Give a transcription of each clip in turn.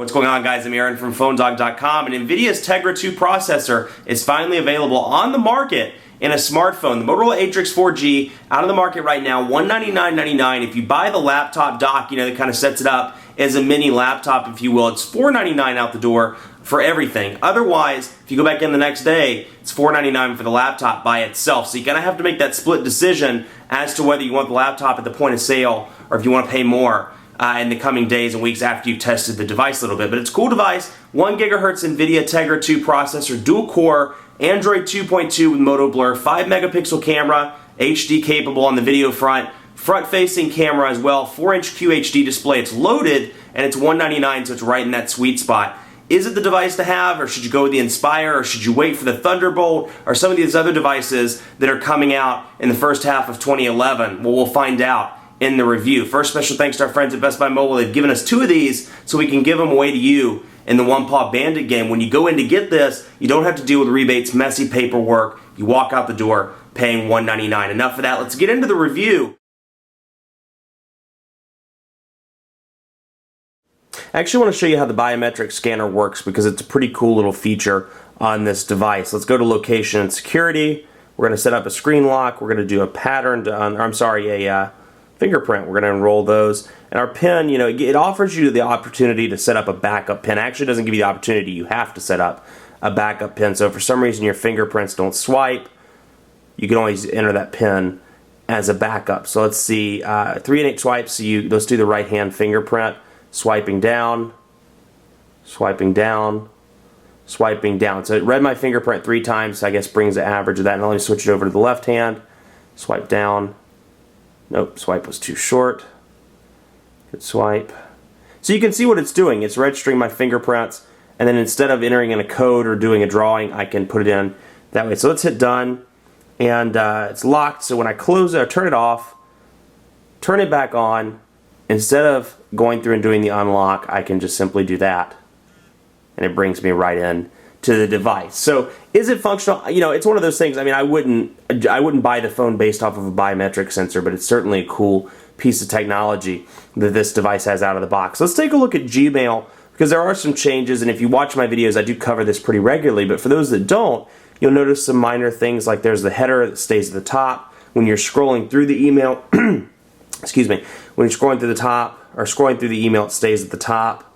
What's going on, guys? I'm Aaron from PhoneDog.com, and NVIDIA's Tegra 2 processor is finally available on the market in a smartphone. The Motorola Atrix 4G out of the market right now, $199.99. If you buy the laptop dock, that kind of sets it up as a mini laptop, if you will, it's $499 out the door for everything. Otherwise, if you go back in the next day, it's $499 for the laptop by itself. So you kind of have to make that split decision as to whether you want the laptop at the point of sale or if you want to pay more in the coming days and weeks after you've tested the device a little bit. But it's a cool device, 1 GHz NVIDIA Tegra 2 processor, dual core, Android 2.2 with Moto Blur, 5 megapixel camera, HD capable on the video front facing camera as well, 4-inch QHD display. It's loaded and it's $199, so it's right in that sweet spot. Is it the device to have, or should you go with the Inspire, or should you wait for the Thunderbolt, or some of these other devices that are coming out in the first half of 2011? Well, we'll find out in the review. First, special thanks to our friends at Best Buy Mobile. They've given us 2 of these so we can give them away to you in the One Paw Bandit game. When you go in to get this, you don't have to deal with rebates, messy paperwork. You walk out the door paying $199. Enough of that. Let's get into the review. I actually want to show you how the Biomet Scanner works because it's a pretty cool little feature on this device. Let's go to location and security. We're going to set up a screen lock. We're going to do a pattern, a fingerprint. We're going to enroll those. And our PIN, it offers you the opportunity to set up a backup PIN. It actually doesn't give you the opportunity. You have to set up a backup PIN. So if for some reason your fingerprints don't swipe, you can always enter that PIN as a backup. So let's see, 3 and 8 swipes. So let's do the right hand fingerprint. Swiping down, swiping down, swiping down. So it read my fingerprint 3 times, so I guess brings the average of that. And let me switch it over to the left hand. Swipe down. Nope, swipe was too short. Good swipe. So you can see what it's doing. It's registering my fingerprints, and then instead of entering in a code or doing a drawing, I can put it in that way. So let's hit done, and it's locked. So when I close it or turn it off, turn it back on, instead of going through and doing the unlock, I can just simply do that, and it brings me right in to the device. So is it functional? It's one of those things. I wouldn't buy the phone based off of a biometric sensor, but it's certainly a cool piece of technology that this device has out of the box. Let's take a look at Gmail, because there are some changes, and if you watch my videos, I do cover this pretty regularly, but for those that don't, you'll notice some minor things like there's the header that stays at the top. When you're scrolling through the email, excuse me, when you're scrolling through the top, or scrolling through the email, it stays at the top,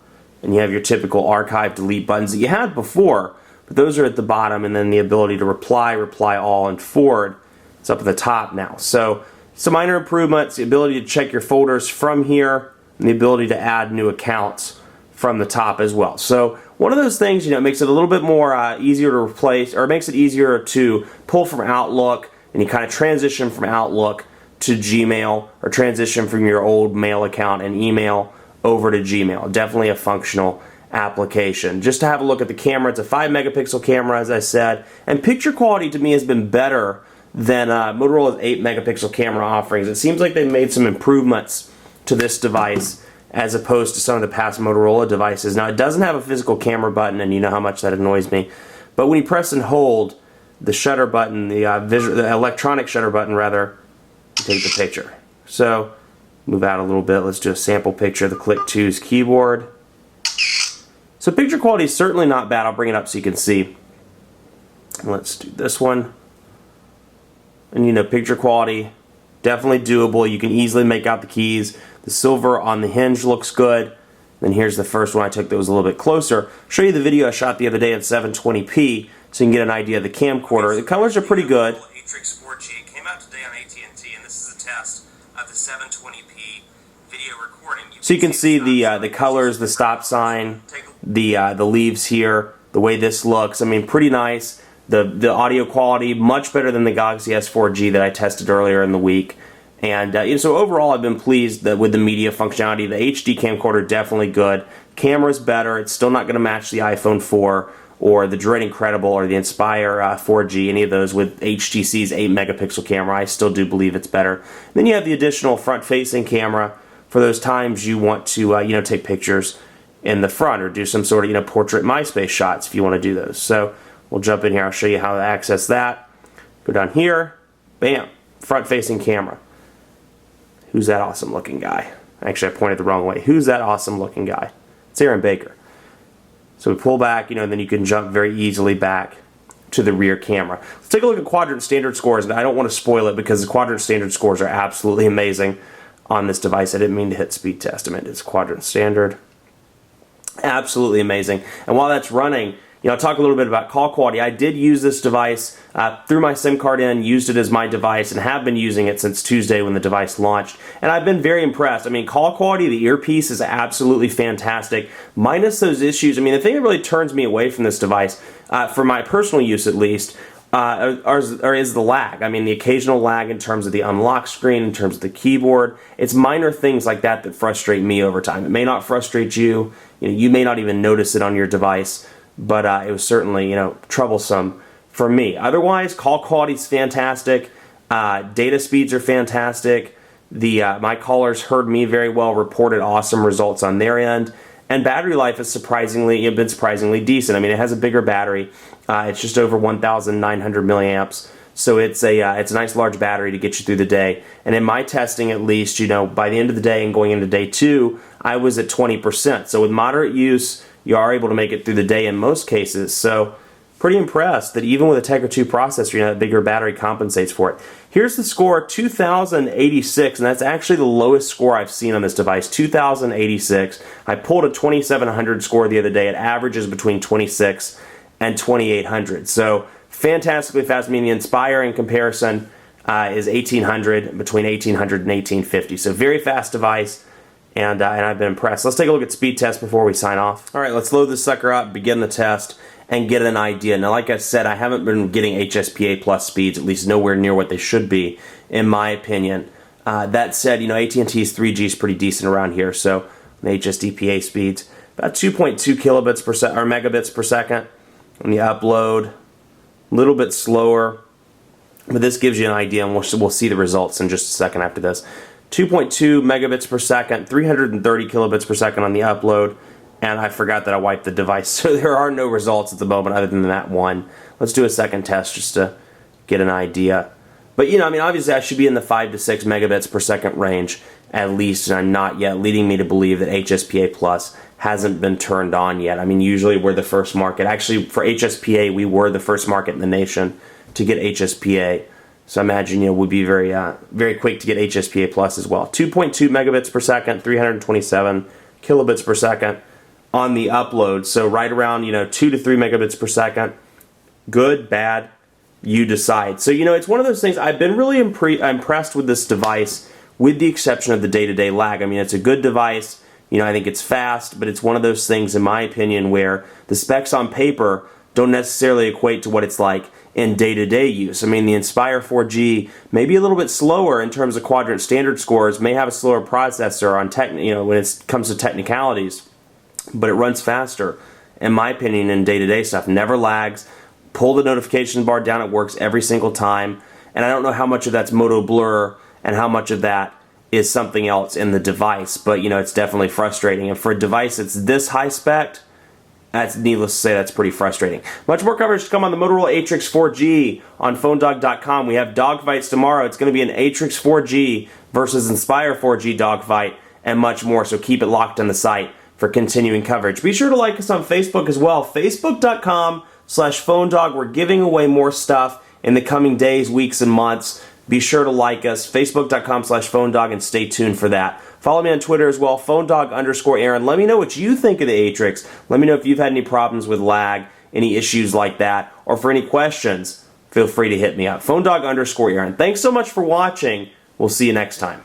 and you have your typical archive, delete buttons that you had before, but those are at the bottom, and then the ability to reply all, and forward, it's up at the top now. So some minor improvements, the ability to check your folders from here, and the ability to add new accounts from the top as well. So one of those things, it makes it a little bit more easier to replace, or it makes it easier to pull from Outlook, and you kind of transition from Outlook to Gmail, or transition from your old mail account and email over to Gmail. Definitely a functional application. Just to have a look at the camera, it's a 5 megapixel camera, as I said, and picture quality to me has been better than Motorola's 8 megapixel camera offerings. It seems like they've made some improvements to this device as opposed to some of the past Motorola devices. Now, it doesn't have a physical camera button, and you know how much that annoys me, but when you press and hold the shutter button, the electronic shutter button rather, take the picture. So move out a little bit. Let's do a sample picture of the Click 2's keyboard. So picture quality is certainly not bad. I'll bring it up so you can see. Let's do this one. And picture quality, definitely doable. You can easily make out the keys. The silver on the hinge looks good. Then here's the first one I took that was a little bit closer. Show you the video I shot the other day at 720p so you can get an idea of the camcorder. The colors are pretty good. Atrix 4G came out today on AT&T, and this is a test of the 720p video recording. So you can see the colors, the stop sign, the leaves here, the way this looks. Pretty nice. The audio quality much better than the Galaxy S4G that I tested earlier in the week. And so overall, I've been pleased with the media functionality. The HD camcorder definitely good. Camera's better. It's still not going to match the iPhone 4 or the Droid Incredible or the Inspire 4G, any of those with HTC's 8 megapixel camera. I still do believe it's better. Then you have the additional front-facing camera for those times you want to take pictures in the front or do some sort of portrait MySpace shots if you want to do those. So we'll jump in here. I'll show you how to access that. Go down here. Bam. Front-facing camera. Who's that awesome looking guy? Actually, I pointed the wrong way. Who's that awesome looking guy? It's Aaron Baker. So we pull back, and then you can jump very easily back to the rear camera. Let's take a look at quadrant standard scores, and I don't want to spoil it because the quadrant standard scores are absolutely amazing on this device. I didn't mean to hit speed test. I meant it's quadrant standard. Absolutely amazing. And while that's running, I'll talk a little bit about call quality. I did use this device, threw my SIM card in, used it as my device, and have been using it since Tuesday when the device launched. And I've been very impressed. I mean, call quality, the earpiece is absolutely fantastic, minus those issues. I mean, the thing that really turns me away from this device, for my personal use at least, is the lag. I mean, the occasional lag in terms of the unlock screen, in terms of the keyboard. It's minor things like that that frustrate me over time. It may not frustrate you. You may not even notice it on your device, but it was certainly, troublesome for me. Otherwise, call quality is fantastic. Data speeds are fantastic. My callers heard me very well, reported awesome results on their end. And battery life is been surprisingly decent. I mean, it has a bigger battery. It's just over 1,900 milliamps. So it's a nice large battery to get you through the day. And in my testing, at least, by the end of the day and going into day 2, I was at 20%. So with moderate use, you are able to make it through the day in most cases. So pretty impressed that even with a Tegra 2 processor, that bigger battery compensates for it. Here's the score, 2,086, and that's actually the lowest score I've seen on this device, 2,086. I pulled a 2,700 score the other day. It averages between 26 and 2,800. So fantastically fast. I mean, the Inspire in comparison is 1,800, between 1,800 and 1,850. So very fast device. And I've been impressed. Let's take a look at speed test before we sign off. All right, let's load this sucker up, begin the test, and get an idea. Now, like I said, I haven't been getting HSPA plus speeds, at least nowhere near what they should be, in my opinion. That said, AT&T's 3G is pretty decent around here, so the HSDPA speeds, about 2.2 kilobits per second, or megabits per second on the upload. A little bit slower, but this gives you an idea, and we'll see the results in just a second after this. 2.2 megabits per second, 330 kilobits per second on the upload, and I forgot that I wiped the device, so there are no results at the moment other than that one. Let's do a second test just to get an idea. But, obviously I should be in the 5 to 6 megabits per second range at least, and I'm not yet, leading me to believe that HSPA Plus hasn't been turned on yet. I mean, usually we're the first market. Actually, for HSPA, we were the first market in the nation to get HSPA. So I imagine, we'd be very very quick to get HSPA Plus as well. 2.2 megabits per second, 327 kilobits per second on the upload. So right around, 2 to 3 megabits per second. Good, bad, you decide. So, it's one of those things, I've been really impressed with this device, with the exception of the day-to-day lag. I mean, it's a good device. I think it's fast, but it's one of those things, in my opinion, where the specs on paper don't necessarily equate to what it's like in day-to-day use. I mean, the Inspire 4G may be a little bit slower in terms of quadrant standard scores, may have a slower processor on when it comes to technicalities, but it runs faster, in my opinion, in day-to-day stuff. Never lags. Pull the notification bar down, it works every single time. And I don't know how much of that's Moto Blur and how much of that is something else in the device, but it's definitely frustrating. And for a device that's this high spec, that's needless to say, that's pretty frustrating. Much more coverage to come on the Motorola Atrix 4G on PhoneDog.com. We have dogfights tomorrow. It's going to be an Atrix 4G versus Inspire 4G dogfight and much more, so keep it locked on the site for continuing coverage. Be sure to like us on Facebook as well, Facebook.com/PhoneDog. We're giving away more stuff in the coming days, weeks, and months. Be sure to like us, Facebook.com/PhoneDog, and stay tuned for that. Follow me on Twitter as well, PhoneDog_Aaron. Let me know what you think of the Atrix. Let me know if you've had any problems with lag, any issues like that, or for any questions, feel free to hit me up. PhoneDog_Aaron. Thanks so much for watching. We'll see you next time.